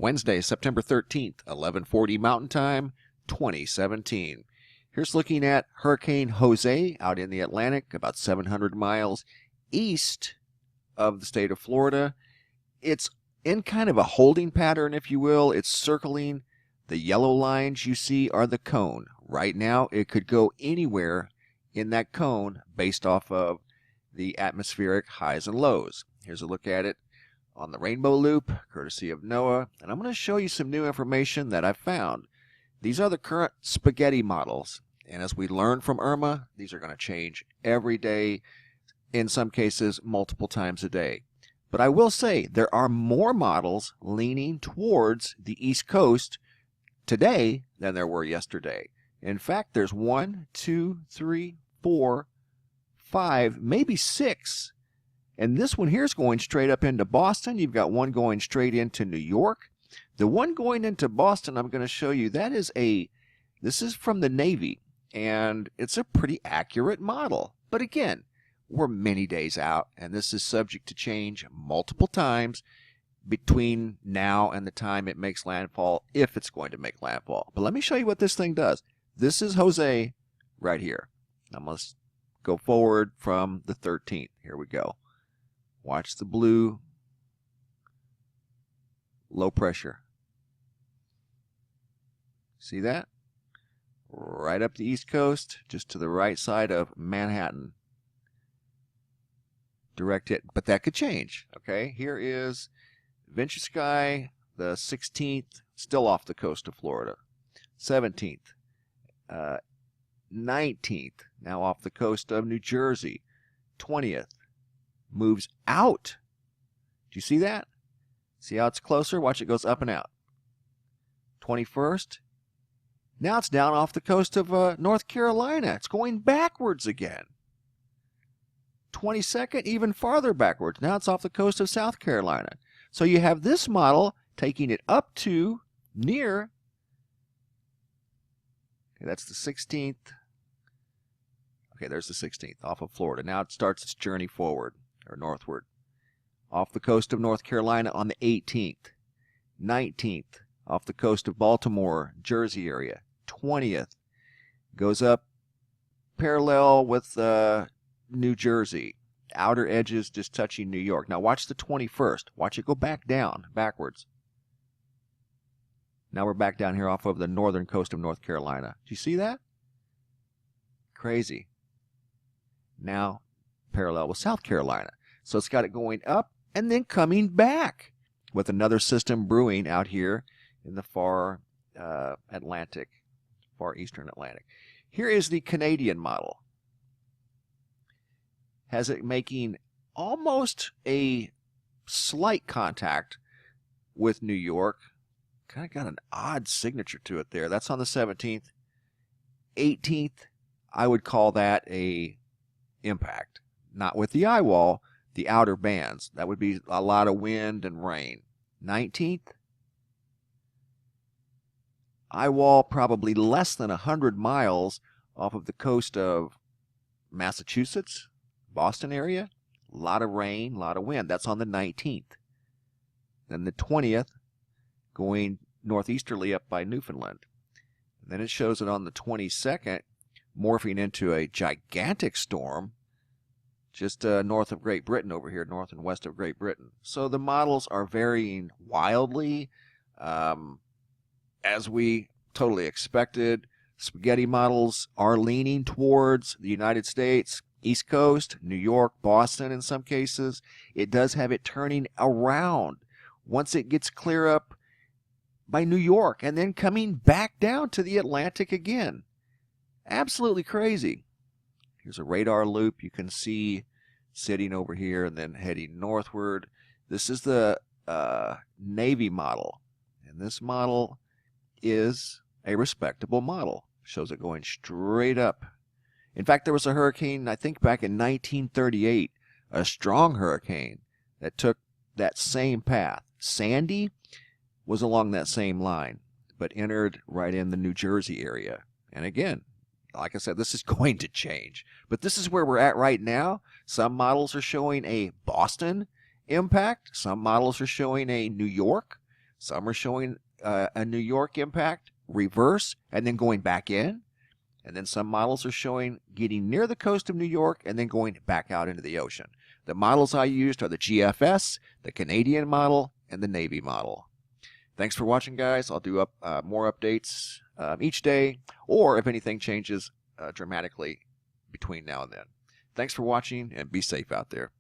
Wednesday, September 13th, 11:40 Mountain Time, 2017. Here's looking at Hurricane Jose out in the Atlantic, about 700 miles east of the state of Florida. It's in kind of a holding pattern, if you will. It's circling. The yellow lines you see are the cone. Right now, it could go anywhere in that cone based off of the atmospheric highs and lows. Here's a look at it on the Rainbow Loop, courtesy of NOAA. And I'm going to show you some new information that I've found. These are the current spaghetti models. And as we learn from Irma, these are going to change every day, in some cases multiple times a day. But I will say there are more models leaning towards the East Coast today than there were yesterday. In fact, there's 1, 2, 3, 4, 5, maybe 6. And this one here is going straight up into Boston. You've got one going straight into New York. The one going into Boston I'm going to show you, this is from the Navy, and it's a pretty accurate model. But again, we're many days out, and this is subject to change multiple times between now and the time it makes landfall, if it's going to make landfall. But let me show you what this thing does. This is Jose right here. I must go forward from the 13th. Here we go. Watch the blue. Low pressure. See that? Right up the East Coast, just to the right side of Manhattan. Direct hit, but that could change. Okay, here is Venture Sky, the 16th, still off the coast of Florida. 17th, 19th, now off the coast of New Jersey. 20th, moves out. Do you see that? See how it's closer? Watch, it goes up and out. 21st, now it's down off the coast of North Carolina. It's going backwards again. 22nd, even farther backwards. Now it's off the coast of South Carolina. So you have this model taking it up to near, okay, that's the 16th. Okay, there's the 16th, off of Florida. Now it starts its journey forward, or northward. Off the coast of North Carolina on the 18th. 19th, off the coast of Baltimore, Jersey area. 20th, goes up parallel with New Jersey. Outer edges just touching New York. Now watch the 21st. Watch it go back down, backwards. Now we're back down here off of the northern coast of North Carolina. Do you see that? Crazy. Now parallel with South Carolina. So it's got it going up and then coming back with another system brewing out here in the far Atlantic, far eastern Atlantic. Here is the Canadian model. Has it making almost a slight contact with New York. Kind of got an odd signature to it there. That's on the 17th. 18th, I would call that a impact. Not with the eye wall, the outer bands. That would be a lot of wind and rain. 19th, eye wall probably less than 100 miles off of the coast of Massachusetts, Boston area. A lot of rain, a lot of wind. That's on the 19th. Then the 20th, going northeasterly up by Newfoundland. And then it shows it on the 22nd, morphing into a gigantic storm just north of Great Britain over here, north and west of Great Britain. So the models are varying wildly, as we totally expected. Spaghetti models are leaning towards the United States, East Coast, New York, Boston in some cases. It does have it turning around once it gets clear up by New York and then coming back down to the Atlantic again. Absolutely crazy. Here's a radar loop you can see sitting over here and then heading northward. This is the Navy model, and this model is a respectable model. Shows it going straight up. In fact, there was a hurricane, I think back in 1938, a strong hurricane that took that same path. Sandy was along that same line, but entered right in the New Jersey area. And again, like I said, this is going to change. But this is where we're at right now. Some models are showing a Boston impact. Some models are showing a New York. Some are showing a New York impact, reverse, and then going back in. And then some models are showing getting near the coast of New York and then going back out into the ocean. The models I used are the GFS, the Canadian model, and the Navy model. Thanks for watching, guys. I'll do more updates each day, or if anything changes dramatically between now and then. Thanks for watching, and be safe out there.